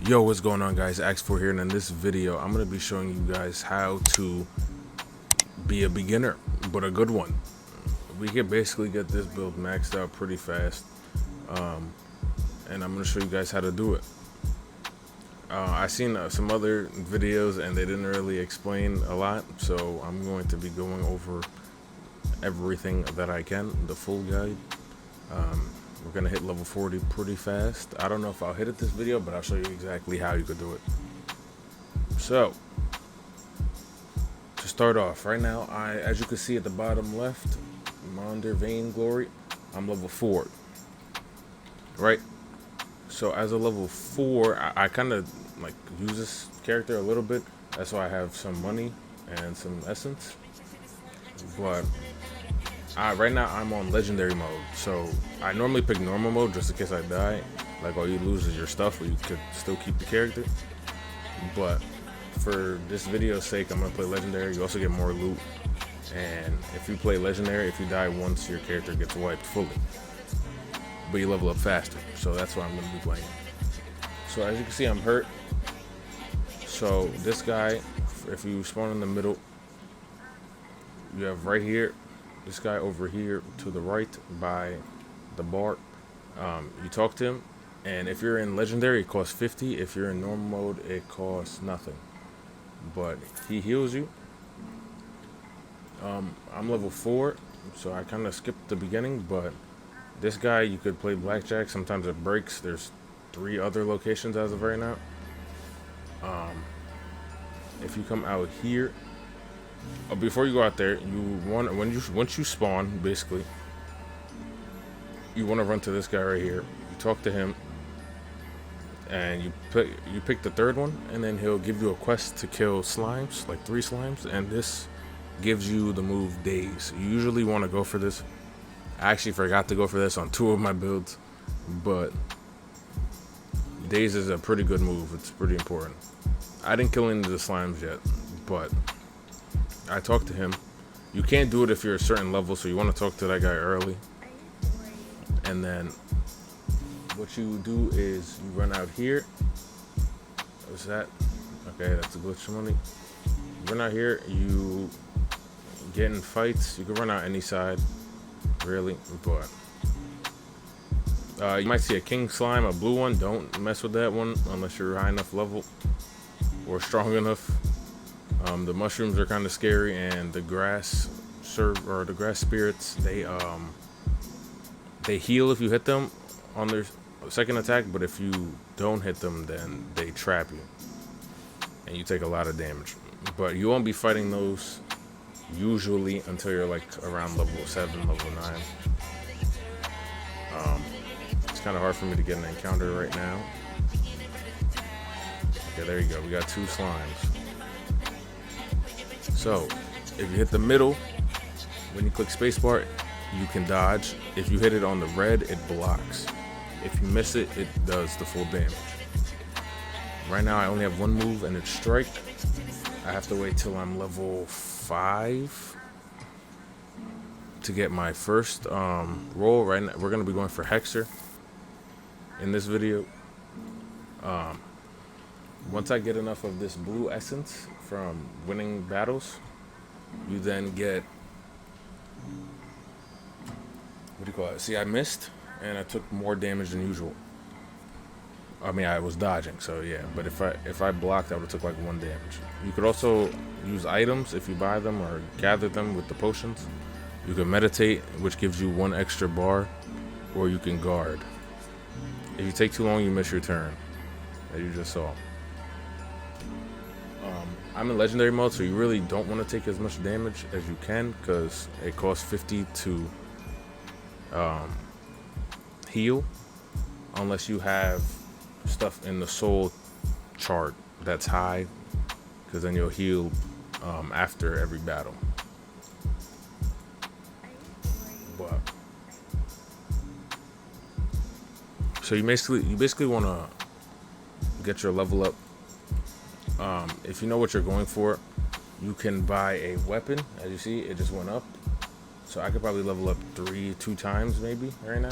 Yo, what's going on, guys? Axfor here, and in this video I'm going to be showing you guys how to be a beginner, but a good one. We can basically get this build maxed out pretty fast, and I'm going to show you guys how to do it. I seen some other videos and they didn't really explain a lot, so I'm going to be going over everything that I can, the full guide. We're gonna hit level 40 pretty fast. I don't know if I'll hit it this video, but I'll show you exactly how you could do it. So, to start off, right now, as you can see at the bottom left, I'm under Vainglory. I'm level 4, right? So as a level 4, I kind of like use this character a little bit. That's why I have some money and some essence. But right now I'm on legendary mode, so I normally pick normal mode just in case I die. Like, all you lose is your stuff, but you could still keep the character. But for this video's sake, I'm gonna play legendary. You also get more loot, and if you play legendary, if you die once, your character gets wiped fully, but you level up faster. So that's why I'm gonna be playing. So as you can see, I'm hurt. So this guy, if you spawn in the middle, you have right here this guy over here to the right by the bar. You talk to him, and if you're in legendary, it costs 50. If you're in normal mode, it costs nothing, but he heals you. I'm level 4, so I kind of skipped the beginning, but this guy, you could play blackjack. Sometimes it breaks. There's 3 other locations as of right now. If you come out here, before you go out there, you want, once you spawn, basically, you want to run to this guy right here. You talk to him, and you pick the 3rd one, and then he'll give you a quest to kill slimes, like 3 slimes, and this gives you the move Daze. You usually want to go for this. I actually forgot to go for this on 2 of my builds, but Daze is a pretty good move. It's pretty important. I didn't kill any of the slimes yet, but I talked to him. You can't do it if you're a certain level, so you want to talk to that guy early. And then what you do is you run out here. What's that? Okay, that's a glitch money. You run out here, you get in fights. You can run out any side, really, but you might see a king slime, a blue one. Don't mess with that one unless you're high enough level or strong enough. The mushrooms are kind of scary, and the grass spirits, they heal if you hit them on their second attack, but if you don't hit them, then they trap you and you take a lot of damage. But you won't be fighting those usually until you're like around level 7, level 9. It's kind of hard for me to get an encounter right now. Okay, there you go. We got 2 slimes. So, if you hit the middle, when you click spacebar, you can dodge. If you hit it on the red, it blocks. If you miss it, it does the full damage. Right now, I only have 1 move, and it's strike. I have to wait till I'm level 5 to get my first roll. Right now, we're going to be going for Hexer in this video. Once I get enough of this blue essence from winning battles, you then get, what do you call it? See, I missed, and I took more damage than usual. I mean, I was dodging, so yeah. But if I blocked, I would have took like 1 damage. You could also use items if you buy them or gather them with the potions. You can meditate, which gives you 1 extra bar, or you can guard. If you take too long, you miss your turn, as you just saw. I'm in legendary mode, so you really don't want to take as much damage as you can, because it costs 50 to heal, unless you have stuff in the soul chart that's high, because then you'll heal after every battle. But so you basically want to get your level up. If you know what you're going for, you can buy a weapon. As you see, it just went up, so I could probably level up 2 times maybe right now.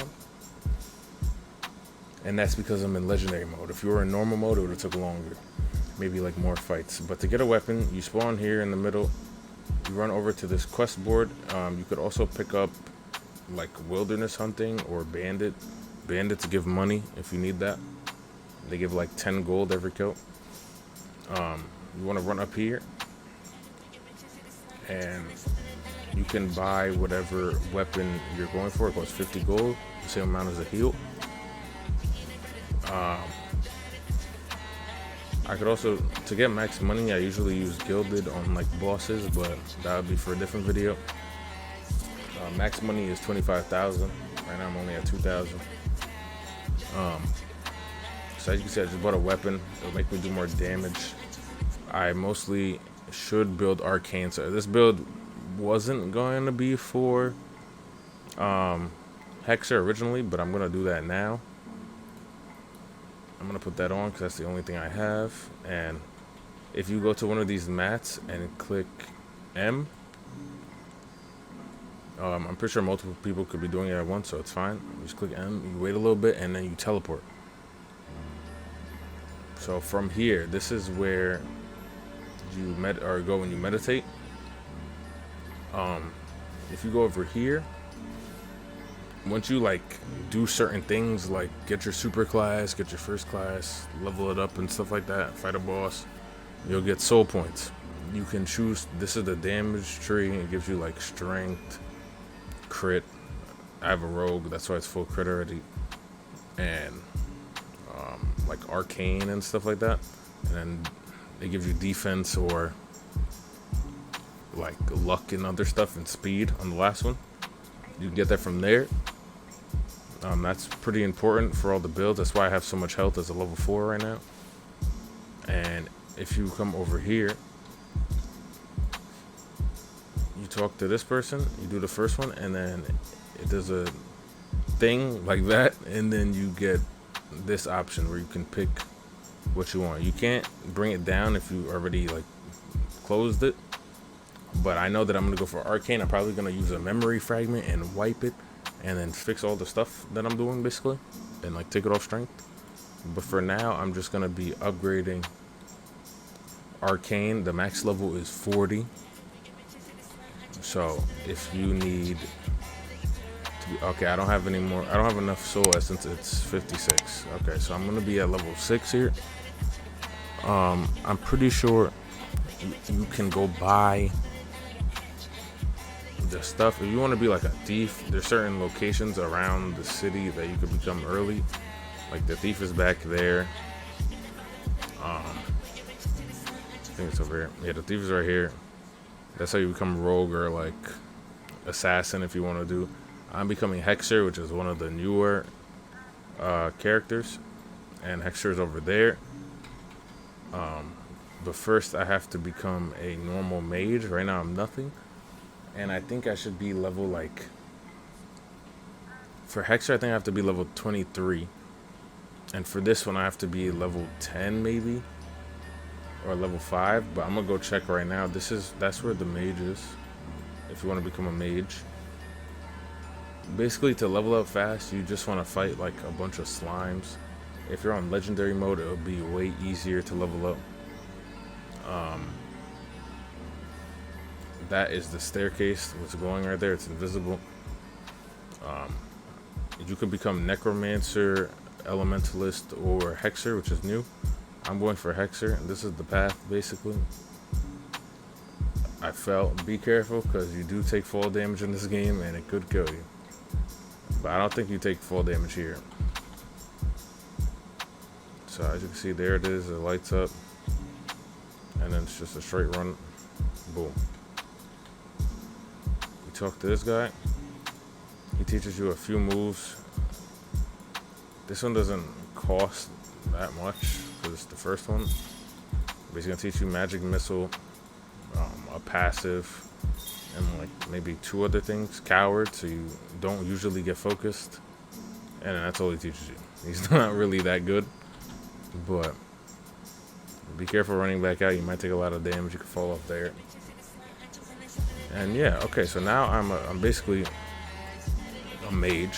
and that's because I'm in legendary mode. If you were in normal mode, it would have took longer, maybe like more fights. But to get a weapon, you spawn here in the middle, you run over to this quest board. You could also pick up like wilderness hunting or bandits give money if you need that. They give like 10 gold every kill. You want to run up here and you can buy whatever weapon you're going for. It costs 50 gold, the same amount as a heal. I could also, to get max money, I usually use gilded on like bosses, but that would be for a different video. Max money is 25,000. Right now I'm only at 2,000. So as you can see, I just bought a weapon. It'll make me do more damage. I mostly should build Arcane. So this build wasn't going to be for Hexer originally, but I'm going to do that now. I'm going to put that on because that's the only thing I have. And if you go to one of these mats and click M, I'm pretty sure multiple people could be doing it at once, so it's fine. You just click M, you wait a little bit, and then you teleport. So from here, this is where you go when you meditate. If you go over here, once you like do certain things, like get your super class, get your first class, level it up and stuff like that, fight a boss, you'll get soul points. You can choose, this is the damage tree. It gives you like strength, crit. I have a rogue, that's why it's full crit already, and like arcane and stuff like that. And then it gives you defense or like luck and other stuff and speed on the last one. You can get that from there. That's pretty important for all the builds. That's why I have so much health as a level 4 right now. And if you come over here, you talk to this person, you do the first one, and then it does a thing like that, and then you get this option where you can pick what you want. You can't bring it down if you already like closed it, but I know that I'm gonna go for Arcane. I'm probably gonna use a memory fragment and wipe it and then fix all the stuff that I'm doing basically and like take it off strength. But for now, I'm just gonna be upgrading Arcane. The max level is 40. So if you need to be, okay, I don't have any more. I don't have enough soul essence. It's 56. Okay, so I'm gonna be at level 6 here. I'm pretty sure you can go buy the stuff if you want to be like a thief. There's certain locations around the city that you could become early. Like the thief is back there. I think it's over here. Yeah, the thief is right here. That's how you become rogue or like assassin if you want to do. I'm becoming Hexer, which is one of the newer characters, and Hexer is over there. But first I have to become a normal mage. Right now I'm nothing, and I think I should be level like, for Hexer I think I have to be level 23, and for this one I have to be level 10 maybe, or level 5, but I'm gonna go check right now. That's where the mage is, if you want to become a mage. Basically, to level up fast, you just want to fight like a bunch of slimes. If you're on legendary mode, it'll be way easier to level up. That is the staircase, what's going right there. It's invisible. You can become necromancer, elementalist, or hexer, which is new. I'm going for hexer. This is the path basically. I fell. Be careful because you do take fall damage in this game and it could kill you, but I don't think you take fall damage here. So as you can see, there it is. It lights up, and then it's just a straight run. Boom. You talk to this guy. He teaches you a few moves. This one doesn't cost that much because it's the first one. But he's gonna teach you magic missile, a passive, and like maybe 2 other things. Coward, so you don't usually get focused, and then that's all he teaches you. He's not really that good, but be careful running back out. You might take a lot of damage. You could fall off there. And yeah, okay. So now I'm basically a mage.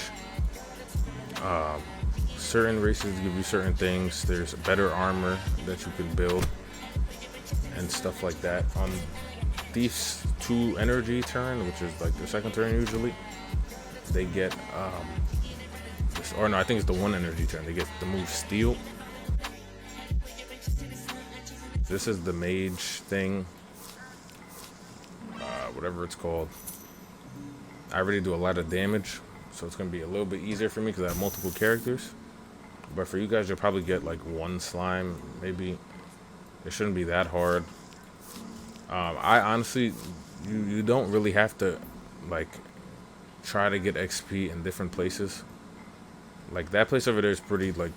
certain races give you certain things. There's better armor that you can build and stuff like that. On Thief's 2 energy turn, which is like the second turn usually, they get or no, I think it's the 1 energy turn. They get the move Steal. This is the Mage thing, whatever it's called. I already do a lot of damage, so it's gonna be a little bit easier for me because I have multiple characters. But for you guys, you'll probably get like 1 slime, maybe. It shouldn't be that hard. I honestly, you don't really have to like try to get XP in different places. Like that place over there is pretty like,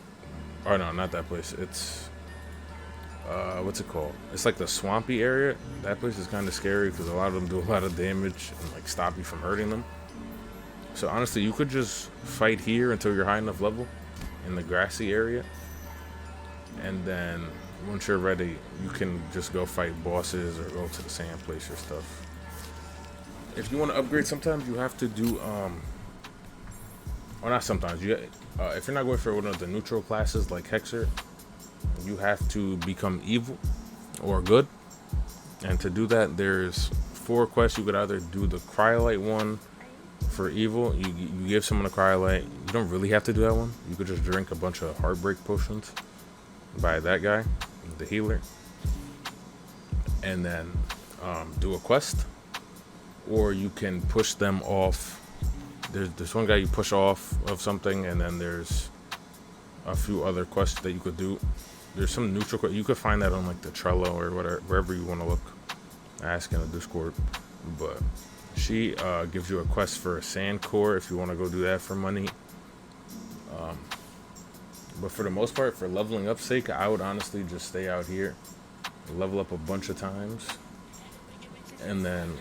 oh no, not that place. It's what's it called? It's like the swampy area. That place is kind of scary because a lot of them do a lot of damage and like stop you from hurting them. So honestly, you could just fight here until you're high enough level in the grassy area, and then once you're ready, you can just go fight bosses or go to the sand place or stuff. If you want to upgrade, sometimes you have to do or not sometimes, if you're not going for one of the neutral classes like Hexer, you have to become evil or good. And to do that, there's 4 quests. You could either do the Cryolite one for evil. You give someone a Cryolite. You don't really have to do that one. You could just drink a bunch of Heartbreak potions by that guy, the healer, and then do a quest. Or you can push them off. There's one guy you push off of something, and then there's a few other quests that you could do. There's some neutral quests. You could find that on like the Trello or whatever, wherever you want to look. Ask in the Discord. But she gives you a quest for a sand core if you want to go do that for money. But for the most part, for leveling up sake, I would honestly just stay out here, level up a bunch of times, and then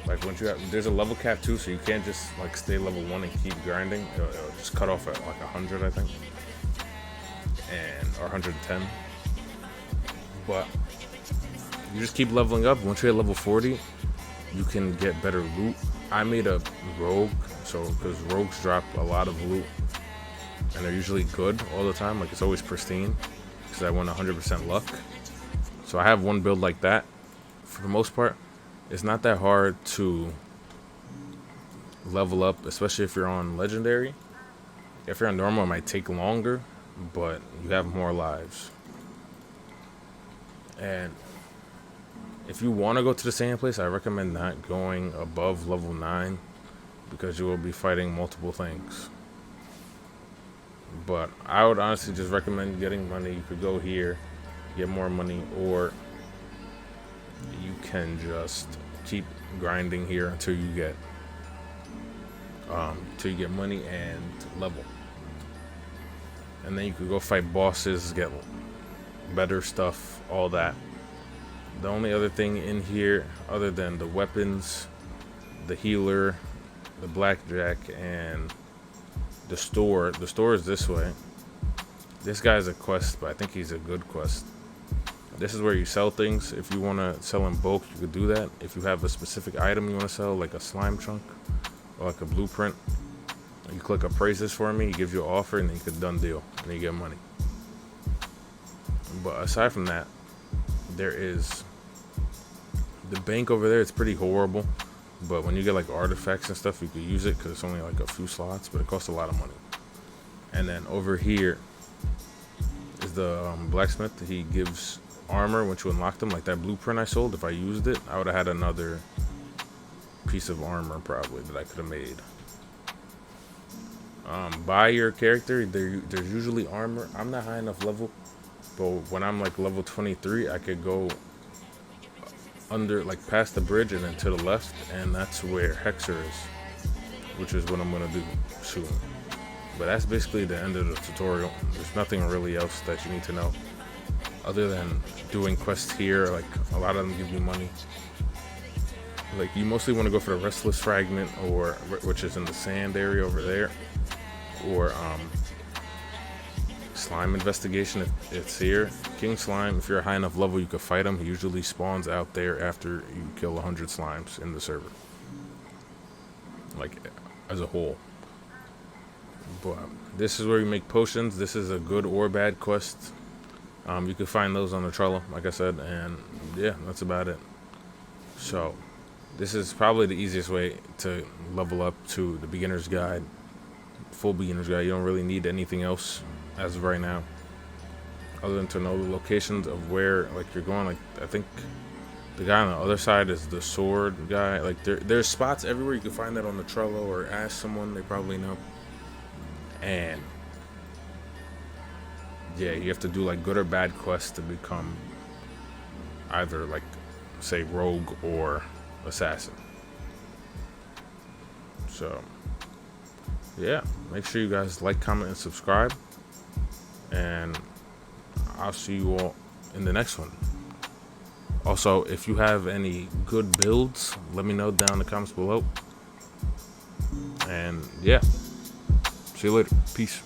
like once you have, there's a level cap too, so you can't just like stay level 1 and keep grinding. It'll just cut off at like 100, I think, or 110. But you just keep leveling up. Once you're at level 40, you can get better loot. I made a rogue, so because rogues drop a lot of loot, and they're usually good all the time. Like it's always pristine, because I won 100% luck. So I have one build like that. For the most part, it's not that hard to level up, especially if you're on legendary. If you're on normal, it might take longer, but you have more lives. And if you want to go to the same place, I recommend not going above level 9, because you will be fighting multiple things. But I would honestly just recommend getting money. You could go here, get more money, or you can just keep grinding here until you get money and level. And then you could go fight bosses, get better stuff, all that. The only other thing in here, other than the weapons, the healer, the blackjack, and the store is this way. This guy's a quest, but I think he's a good quest. This is where you sell things. If you want to sell in bulk, you could do that. If you have a specific item you want to sell, like a slime chunk or like a blueprint, you click appraise this for me, he gives you an offer, and then you could done deal, and then you get money. But aside from that, there is the bank over there. It's pretty horrible, but when you get like artifacts and stuff, you could use it because it's only like a few slots, but it costs a lot of money. And then over here is the blacksmith. He gives armor once you unlock them, like that blueprint I sold. If I used it, I would have had another piece of armor probably that I could have made. By your character, there's usually armor. I'm not high enough level, but when I'm like level 23, I could go under, like past the bridge and then to the left, and that's where Hexer is, which is what I'm gonna do soon. But that's basically the end of the tutorial. There's nothing really else that you need to know other than doing quests here. Like a lot of them give you money. Like you mostly want to go for the Restless Fragment, or which is in the sand area over there, or Slime Investigation if it's here. King Slime, if you're a high enough level, you could fight him. He usually spawns out there after you kill 100 slimes in the server, like as a whole. But this is where you make potions. This is a good or bad quest. You can find those on the Trello, like I said, and yeah, that's about it. So this is probably the easiest way to level up to the beginner's guide, full beginner's guide. You don't really need anything else as of right now, other than to know the locations of where like you're going. Like I think the guy on the other side is the sword guy. Like there's spots everywhere. You can find that on the Trello or ask someone, they probably know. And yeah, you have to do like good or bad quests to become either like say rogue or assassin. So yeah, make sure you guys like, comment, and subscribe, and I'll see you all in the next one. Also, if you have any good builds, let me know down in the comments below. And yeah, see you later. Peace.